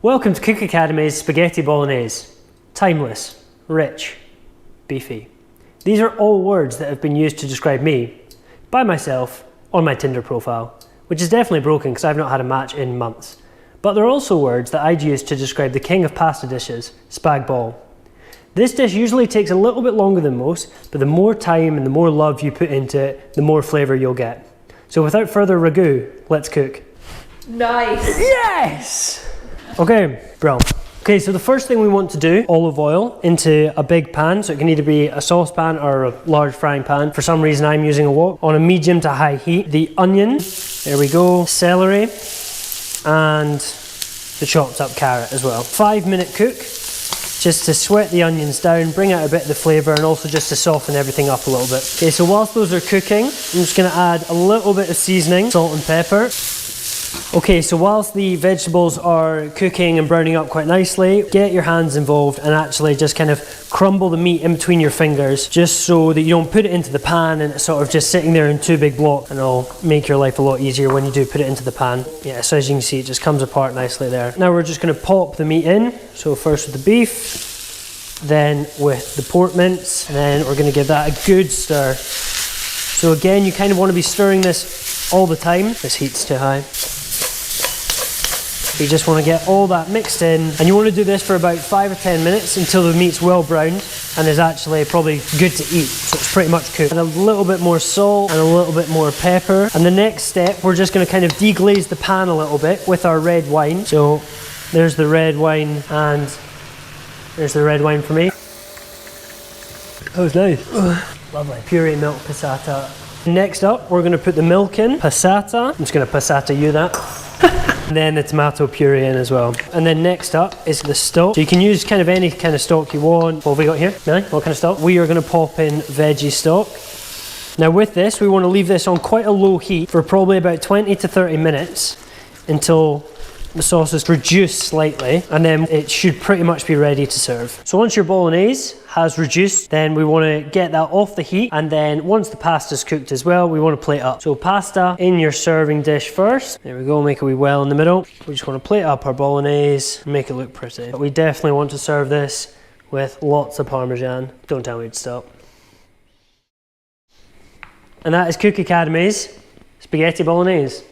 Welcome to Cook Academy's Spaghetti Bolognese. Timeless, rich, beefy. These are all words that have been used to describe me, by myself, on my Tinder profile, which is definitely broken because I've not had a match in months. But they're also words that I'd use to describe the king of pasta dishes, spag bol. This dish usually takes a little bit longer than most, but the more time and the more love you put into it, the more flavour you'll get. So without further ado, let's cook. Nice! Yes! Okay, bro. Okay, so the first thing we want to do, olive oil into a big pan. So it can either be a saucepan or a large frying pan. For some reason I'm using a wok on a medium to high heat. The onion, there we go, celery, and the chopped up carrot as well. 5-minute cook, just to sweat the onions down, bring out a bit of the flavour and also just to soften everything up a little bit. Okay, so whilst those are cooking, I'm just gonna add a little bit of seasoning, salt and pepper. Okay, so whilst the vegetables are cooking and browning up quite nicely, get your hands involved and actually just kind of crumble the meat in between your fingers, just so that you don't put it into the pan and it's sort of just sitting there in two big blocks, and it'll make your life a lot easier when you do put it into the pan. Yeah, so as you can see, it just comes apart nicely there. Now we're just going to pop the meat in. So first with the beef, then with the pork mince, and then we're going to give that a good stir. So again, you kind of want to be stirring this all the time. This heat's too high. You just want to get all that mixed in, and you want to do this for about 5 or 10 minutes until the meat's well browned and is actually probably good to eat, so it's pretty much cooked. And a little bit more salt and a little bit more pepper. And the next step, we're just going to kind of deglaze the pan a little bit with our red wine. So there's the red wine, and there's the red wine for me. Oh, it's nice. Lovely. Puree milk passata. Next up, we're going to put the milk in. Passata. I'm just going to passata you that. And then the tomato puree in as well. And then next up is the stock. So you can use kind of any kind of stock you want. What have we got here? Millie, what kind of stock? We are going to pop in veggie stock. Now with this, we want to leave this on quite a low heat for probably about 20 to 30 minutes until the sauce is reduced slightly, and then it should pretty much be ready to serve. So once your bolognese has reduced, then we want to get that off the heat, and then once the pasta's cooked as well, we want to plate up. So pasta in your serving dish first. There we go, make a wee well in the middle. We just want to plate up our bolognese and make it look pretty. But we definitely want to serve this with lots of Parmesan. Don't tell me to stop. And that is Cook Academy's Spaghetti Bolognese.